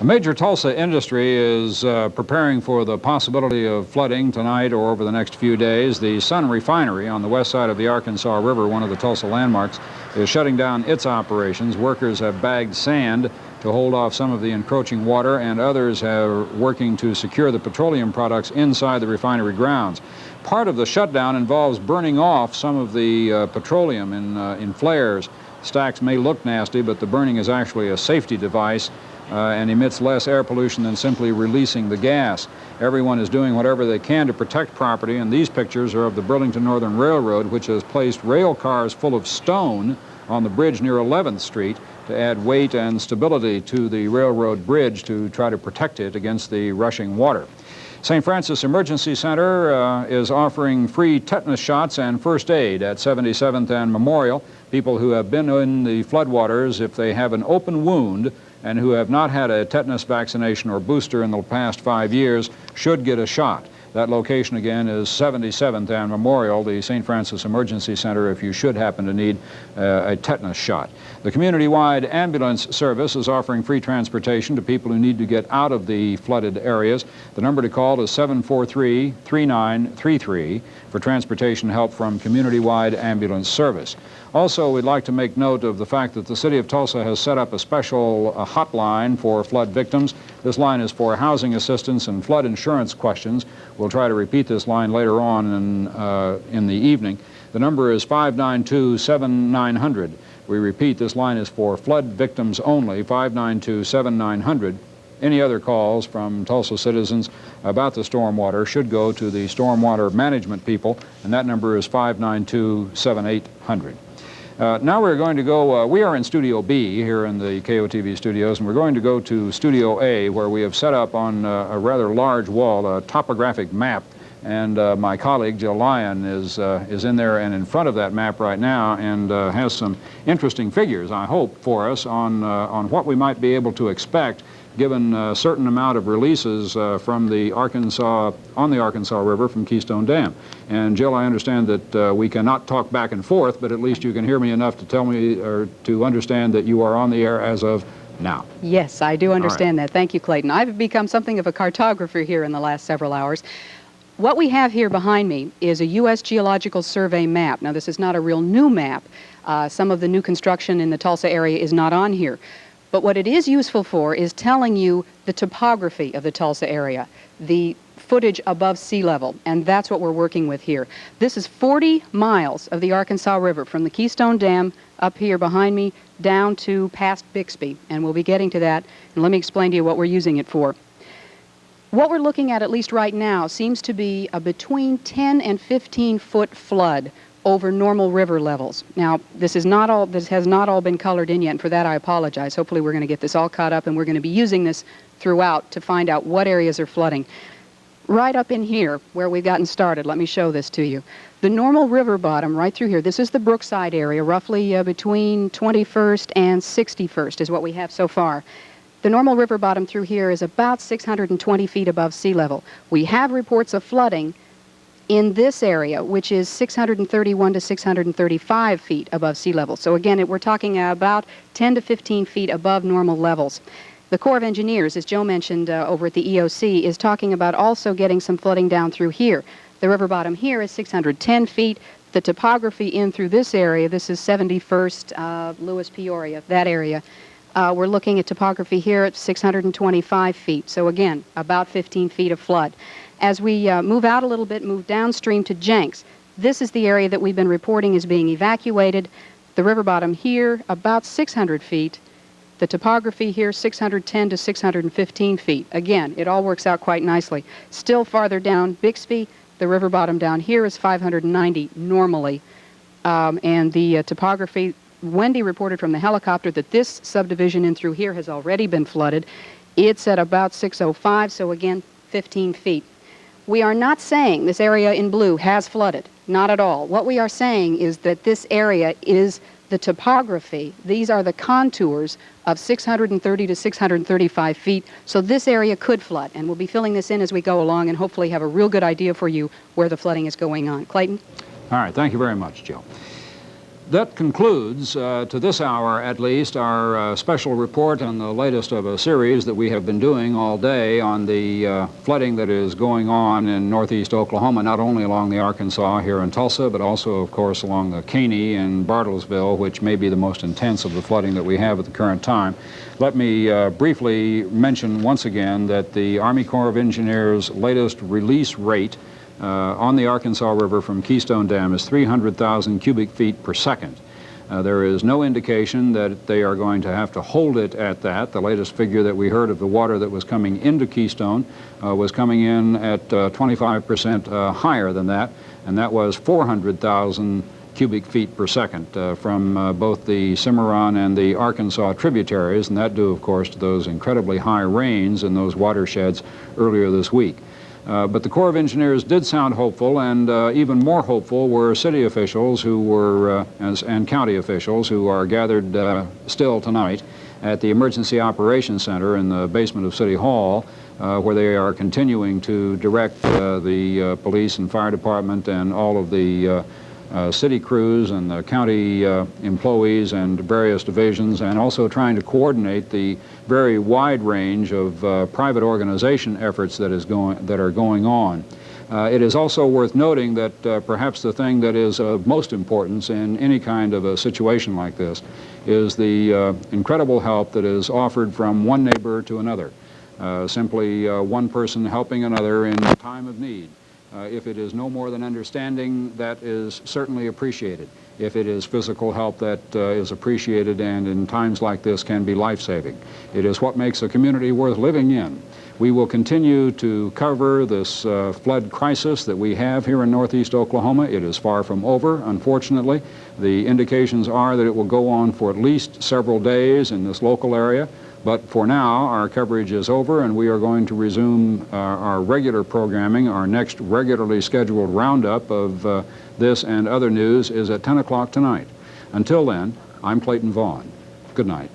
A major Tulsa industry is preparing for the possibility of flooding tonight or over the next few days. The Sun Refinery on the west side of the Arkansas River, one of the Tulsa landmarks, is shutting down its operations. Workers have bagged sand to hold off some of the encroaching water, and others are working to secure the petroleum products inside the refinery grounds. Part of the shutdown involves burning off some of the petroleum in flares. Stacks may look nasty, but the burning is actually a safety device and emits less air pollution than simply releasing the gas. Everyone is doing whatever they can to protect property, and these pictures are of the Burlington Northern Railroad, which has placed rail cars full of stone on the bridge near 11th Street to add weight and stability to the railroad bridge to try to protect it against the rushing water. St. Francis Emergency Center is offering free tetanus shots and first aid at 77th and Memorial. People who have been in the floodwaters, if they have an open wound and who have not had a tetanus vaccination or booster in the past 5 years, should get a shot. That location again is 77th and Memorial, the St. Francis Emergency Center, if you should happen to need a tetanus shot. The community-wide ambulance service is offering free transportation to people who need to get out of the flooded areas. The number to call is 743-3933 for transportation help from community-wide ambulance service. Also, we'd like to make note of the fact that the City of Tulsa has set up a special hotline for flood victims. This line is for housing assistance and flood insurance questions. We'll try to repeat this line later on in the evening. The number is 592-7900. We repeat, this line is for flood victims only, 592-7900. Any other calls from Tulsa citizens about the stormwater should go to the stormwater management people, and that number is 592-7800. Now we're going to go, we are in Studio B here in the KOTV studios, and we're going to go to Studio A, where we have set up on a rather large wall a topographic map. And my colleague, Jill Lyon, is in there and in front of that map right now and has some interesting figures, I hope, for us on what we might be able to expect given a certain amount of releases from the Arkansas River from Keystone Dam. And Jill, I understand that we cannot talk back and forth, but at least you can hear me enough to tell me or to understand that you are on the air as of now. Yes, I do understand that. Thank you, Clayton. I've become something of a cartographer here in the last several hours. What we have here behind me is a U.S. Geological Survey map. Now, this is not a real new map. Some of the new construction in the Tulsa area is not on here. But what it is useful for is telling you the topography of the Tulsa area, the footage above sea level, and that's what we're working with here. This is 40 miles of the Arkansas River from the Keystone Dam up here behind me down to past Bixby, and we'll be getting to that, and let me explain to you what we're using it for. What we're looking at least right now, seems to be a between 10 and 15 foot flood over normal river levels. Now, this has not all been colored in yet, and for that I apologize. Hopefully we're going to get this all caught up, and we're going to be using this throughout to find out what areas are flooding. Right up in here, where we've gotten started, let me show this to you. The normal river bottom right through here, this is the Brookside area, roughly between 21st and 61st is what we have so far. The normal river bottom through here is about 620 feet above sea level. We have reports of flooding in this area, which is 631 to 635 feet above sea level. So again, we're talking about 10 to 15 feet above normal levels. The Corps of Engineers, as Joe mentioned over at the EOC, is talking about also getting some flooding down through here. The river bottom here is 610 feet. The topography in through this area, this is 71st, Lewis, Peoria, that area. We're looking at topography here at 625 feet. So again, about 15 feet of flood. As we move out a little bit, move downstream to Jenks, this is the area that we've been reporting is being evacuated. The river bottom here, about 600 feet. The topography here, 610 to 615 feet. Again, it all works out quite nicely. Still farther down, Bixby, the river bottom down here is 590 normally. And the topography, Wendy reported from the helicopter that this subdivision in through here has already been flooded. It's at about 605, so again, 15 feet. We are not saying this area in blue has flooded, not at all. What we are saying is that this area is the topography. These are the contours of 630 to 635 feet, so this area could flood, and we'll be filling this in as we go along and hopefully have a real good idea for you where the flooding is going on. Clayton? All right, thank you very much, Jill. That concludes, to this hour at least, our special report on the latest of a series that we have been doing all day on the flooding that is going on in northeast Oklahoma, not only along the Arkansas here in Tulsa, but also, of course, along the Caney and Bartlesville, which may be the most intense of the flooding that we have at the current time. Let me briefly mention once again that the Army Corps of Engineers' latest release rate on the Arkansas River from Keystone Dam is 300,000 cubic feet per second. There is no indication that they are going to have to hold it at that. The latest figure that we heard of the water that was coming into Keystone was coming in at 25% higher than that, and that was 400,000 cubic feet per second from both the Cimarron and the Arkansas tributaries, and that due, of course, to those incredibly high rains in those watersheds earlier this week. But the Corps of Engineers did sound hopeful, and even more hopeful were city officials who were, and county officials who are gathered still tonight at the Emergency Operations Center in the basement of City Hall, where they are continuing to direct the police and fire department and all of the city crews and the county employees and various divisions, and also trying to coordinate the very wide range of private organization efforts that are going on. It is also worth noting that perhaps the thing that is of most importance in any kind of a situation like this is the incredible help that is offered from one neighbor to another, simply one person helping another in time of need. If it is no more than understanding, that is certainly appreciated. If it is physical help, that is appreciated, and in times like this can be life-saving. It is what makes a community worth living in. We will continue to cover this flood crisis that we have here in northeast Oklahoma. It is far from over, unfortunately. The indications are that it will go on for at least several days in this local area. But for now, our coverage is over, and we are going to resume our regular programming. Our next regularly scheduled roundup of this and other news is at 10 o'clock tonight. Until then, I'm Clayton Vaughn. Good night.